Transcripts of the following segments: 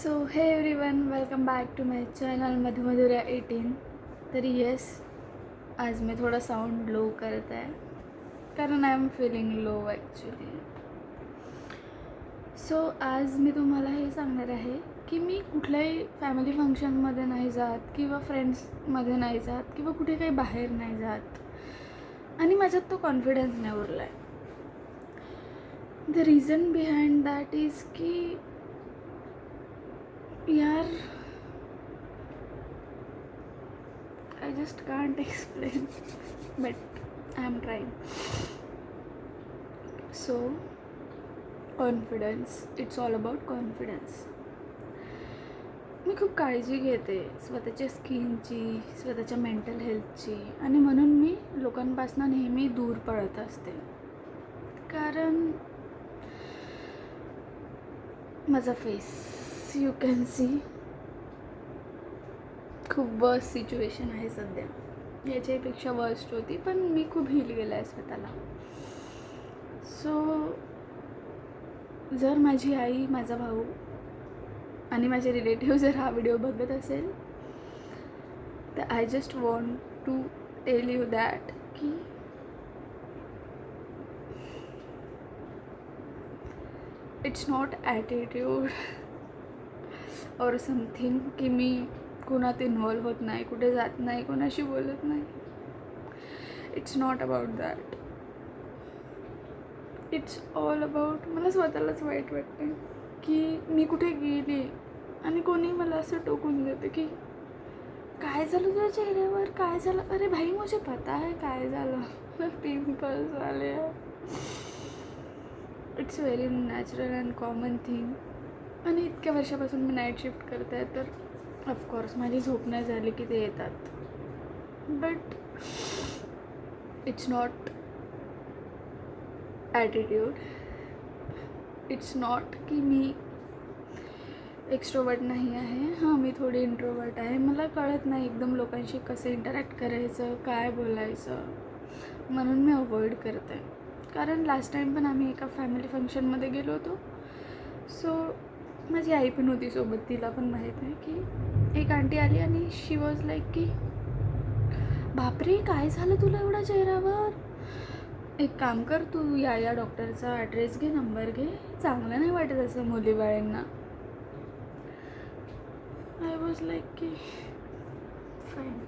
So hey everyone, welcome back to my channel Madhumadhura 18. तर yes, आज मी थोडा साऊंड लो करत आहे कारण I am feeling low actually. So आज मी तुम्हाला हे सांगणार आहे की मी कुठल्याही फॅमिली फंक्शनमध्ये नाही जात किंवा फ्रेंड्समध्ये नाही जात किंवा कुठे काही बाहेर नाही जात आणि माझ्यात तो कॉन्फिडन्स नाही उरला आहे. The reason behind that is की यार, I just can't explain, but I am trying. So, confidence. It's all about confidence. मी खूप काळजी घेते स्वतःच्या स्किनची, स्वतःच्या मेंटल हेल्थची, आणि म्हणून मी लोकांपासून नेहमी दूर पळत असते. कारण माझा फेस यू कॅन सी खूप वर्स्ट सिच्युएशन आहे सध्या. याच्यापेक्षा वर्स्ट होती, पण मी खूप हील केलं आहे स्वतःला. सो जर माझी आई, माझा भाऊ आणि माझे रिलेटिव्ह जर हा व्हिडिओ बघत असेल तर I just want to tell you that की it's not attitude or something की मी कोणात इन्व्हॉल्व होत नाही, कुठे जात नाही, कोणाशी बोलत नाही. It's not about that. It's all about मला स्वतःलाच वाईट वाटते की मी कुठे गेली आणि कोणी मला असं टोकून देते की काय झालं तुझ्या चेहऱ्यावर, काय झालं. अरे भाई, मुझे पता है काय झालं. पिंपल्स आले. It's very natural and common thing. आणि इतक्या वर्षापासून मी नाईट शिफ्ट करते आहे, तर ऑफकोर्स माझी झोप नाही झाली की ते येतात. But it's not attitude. It's not की मी एक्स्ट्रोवर्ट नाही आहे. हां, मी थोडी इंट्रोवर्ट आहे. मला कळत नाही एकदम लोकांशी कसं इंटरॅक्ट करायचं, काय बोलायचं, म्हणून मी अवॉइड करते. कारण लास्ट टाईम पण आम्ही एका फॅमिली फंक्शनमध्ये गेलो होतो. सो माझी आई पण होती सोबत, तिला पण माहीत आहे की एक आंटी आली आणि शी वॉज लाईक की बापरे, काय झालं तुला एवढा चेहऱ्यावर. एक काम कर, तू या डॉक्टरचा ॲड्रेस घे, नंबर घे. चांगलं नाही वाटत असं मुलीबाळींना. आय वॉज लाईक की फाईन.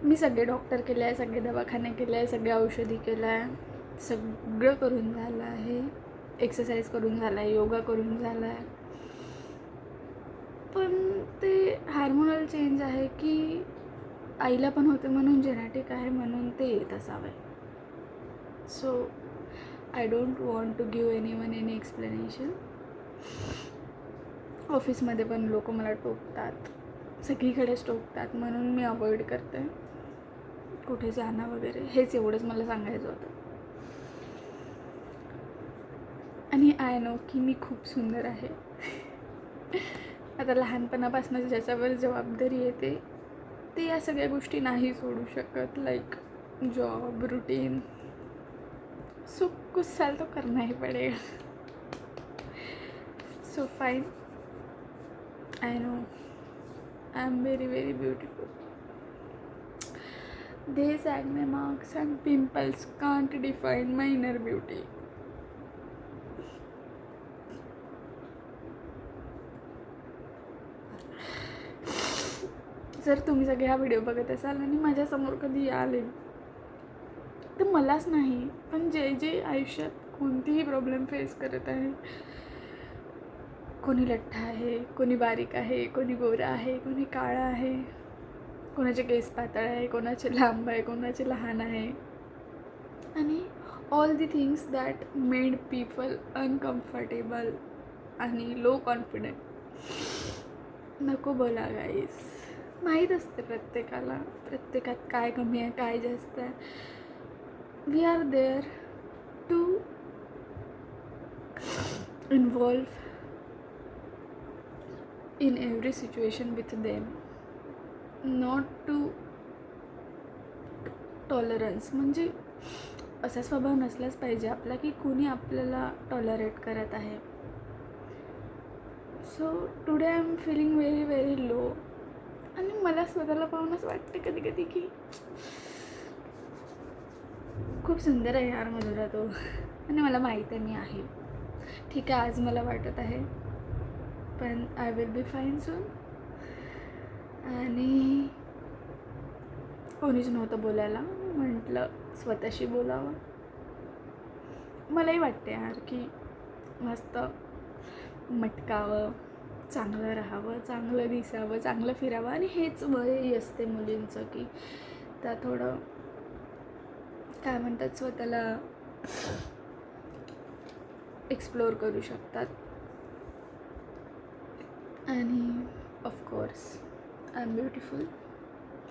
मी सगळे डॉक्टर केले आहे, सगळे दवाखाने केले आहे, सगळे औषधी केलं आहे, सगळं करून झालं आहे. एक्सरसाइज करून झाला आहे, योगा करून झाला आहे. पण ते हार्मोनल चेंज आहे की आईला पण होते म्हणून जेनेटिक आहे म्हणून ते येत असावे. So I don't want to give any explanation. ऑफिसमध्ये पण लोक मला टोकतात, सगळीकडेच टोकतात, म्हणून मी अवॉइड करते कुठे जाणं वगैरे. हेच एवढंच मला सांगायचं होतं. आणि आय नो की मी खूप सुंदर आहे. आता लहानपणापासून ज्याच्यावर जबाबदारी येते ते या सगळ्या गोष्टी नाही सोडू शकत, लाईक जॉब, रूटीन. सो कुछ साल तो करना ही पड़ेगा. So fine. I know I am very very beautiful. These acne marks and pimples can't define my inner beauty. जर तुम्ही सगळे हा व्हिडिओ बघत असाल आणि माझ्यासमोर कधी आले तर मलाच नाही पण जे जे आयुष्यात कोणतीही प्रॉब्लेम फेस करत आहे, कोणी लठ्ठा आहे, कोणी बारीक आहे, कोणी गोरा आहे, कोणी काळा आहे, कोणाचे केस पातळ आहे, कोणाचे लांब आहे, कोणाचे लहान आहे, आणि all the things that made people uncomfortable आणि लो कॉन्फिडंट. नको बोला गाईज. माहीत असते प्रत्येकाला, प्रत्येकात काय कमी आहे, काय जास्त आहे. We are there to involve in every situation with them, not to tolerance. म्हणजे असा स्वभाव नसलाच पाहिजे आपला की कोणी आपल्याला टॉलरेट करत आहे. So today I am feeling very very low. आणि मला स्वतःला पाहूनच वाटतं कधी कधी की खूप सुंदर आहे यार मधुरा तो. आणि मला माहीत आहे मी आहे. ठीक आहे, आज मला वाटत आहे, पण आय विल बी फाईन सून. आणि कोणीच नव्हतं बोलायला, म्हटलं स्वतःशी बोलावं. मलाही वाटते यार की मस्त मटकावं, चांगलं राहावं, चांगलं दिसावं, चांगलं फिरावं. आणि हेच वय असते मुलींचं की त्या थोडं काय म्हणतात स्वतःला एक्सप्लोअर करू शकतात. आणि ऑफकोर्स आय एम ब्युटिफुल.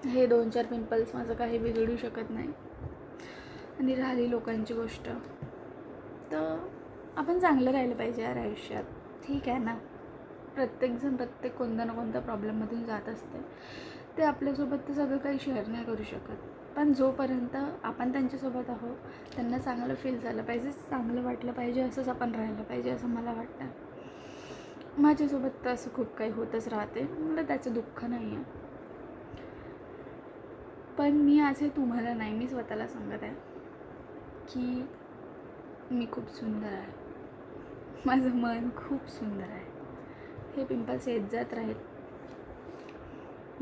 हे 2-4 पिंपल्स माझं काही बिघडू शकत नाही. आणि राहिली लोकांची गोष्ट, तर आपण चांगलं राहिलं पाहिजे यार आयुष्यात. ठीक आहे ना, प्रत्येकजण कोणत्या ना कोणत्या प्रॉब्लेममधून जात असते. ते आपल्यासोबत तर सगळं काही शेअर नाही करू शकत, पण जोपर्यंत आपण त्यांच्यासोबत आहोत त्यांना चांगलं फील झालं पाहिजे, चांगलं वाटलं पाहिजे, असंच आपण राहिलं पाहिजे असं मला वाटतं. माझ्यासोबत तर असं खूप काही होतच राहते, मला त्याचं दुःख नाही आहे. पण मी आज हे तुम्हाला नाही, मी स्वतःला सांगत आहे की मी खूप सुंदर आहे, माझं मन खूप सुंदर आहे. हे पिंपल्स येत जात राहील,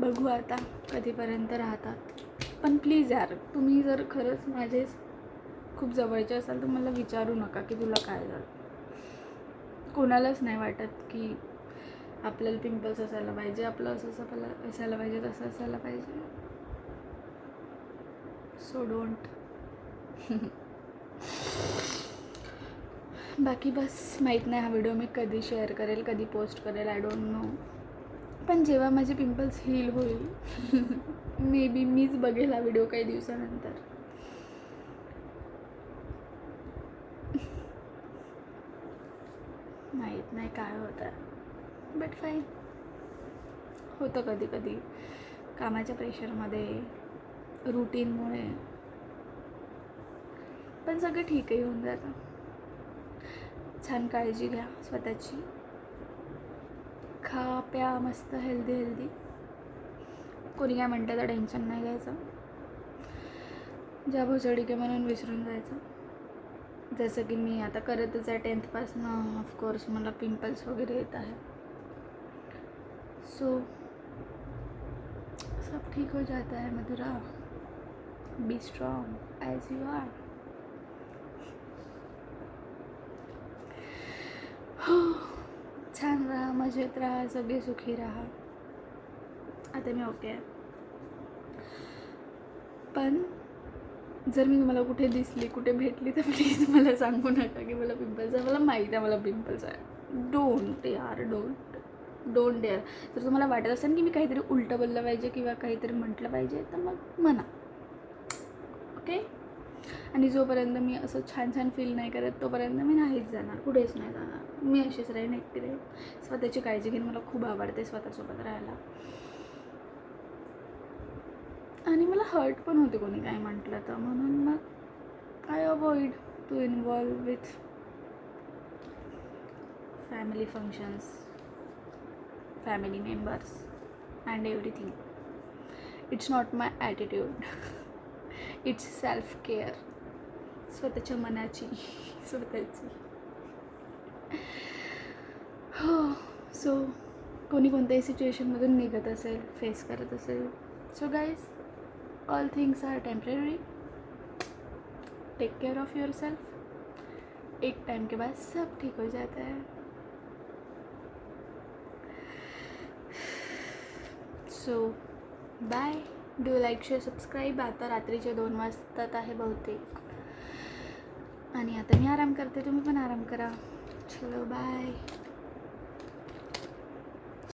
बघू आता कधीपर्यंत राहतात. पण प्लीज यार, तुम्ही जर खरंच माझे खूप जवळचे असाल तर मला विचारू नका की तुला काय झालं. कोणालाच नाही वाटत की आपल्याला पिंपल्स असायला पाहिजे, आपलं असं असायला पाहिजे, तसं असायला पाहिजे. So don't. बाकी बस माहीत नाही हा व्हिडिओ मी कधी शेअर करेल, कधी पोस्ट करेल, आय डोंट नो. पण जेव्हा माझे पिंपल्स हील होईल मे बी मीच बघेल हा व्हिडिओ काही दिवसानंतर. माहीत नाही काय होतं, बट फाईन. होतं कधी कधी कामाच्या प्रेशरमध्ये, रुटीनमुळे, पण सगळं ठीकही होऊन जातं. छान काळजी घ्या स्वतःची, खा प्या मस्त हेल्दी. कोणी काय म्हणतं तर टेन्शन नाही घ्यायचं, ज्या भोसडी के म्हणून विसरून जायचं. जसं की मी आता करतच आहे 10th ऑफकोर्स मला पिंपल्स वगैरे येत आहे. सो सब ठीक हो जाता है Madhura, be strong as you are. हो, छान राहा, मजेत राहा, सगळे सुखी राहा. आता मी ओके आहे. पण जर मी तुम्हाला कुठे दिसली, कुठे भेटली तर प्लीज मला सांगू नका की मला पिंपल्स आहे. मला माहीत आहे मला पिंपल्स आहे. डोंट यार, डोंट डेअर. जर तुम्हाला वाटत असेल की मी काहीतरी उलटं बोललं पाहिजे किंवा काहीतरी म्हटलं पाहिजे तर मग म्हणा, ओके. आणि जोपर्यंत मी असं छान फील नाही करत तोपर्यंत मी नाहीच जाणार, कुठेच नाही जाणार. मी अशीच राहीन, एकटी राहीन. स्वतःची काळजी घेईन. मला खूप आवडते स्वतःसोबत राहायला. आणि मला हर्ट पण होते कोणी काय म्हटलं तर, म्हणून मग I avoid to involve with family functions, family members and everything. It's not my attitude, it's self care. स्वतःच्या मनाची, स्वतःची. हो. सो कोणी कोणत्याही सिच्युएशनमधून निघत असेल, फेस करत असेल, so guys, all things are temporary. Take care of yourself. एक टाइम के बाद सब ठीक हो जाता है. So bye. Do like, share, subscribe. आता रात्रीचे 2 वाजतात आहे बहुतेक, आणि आता मी आराम करते, तुम्ही पण आराम करा. चलो बाय.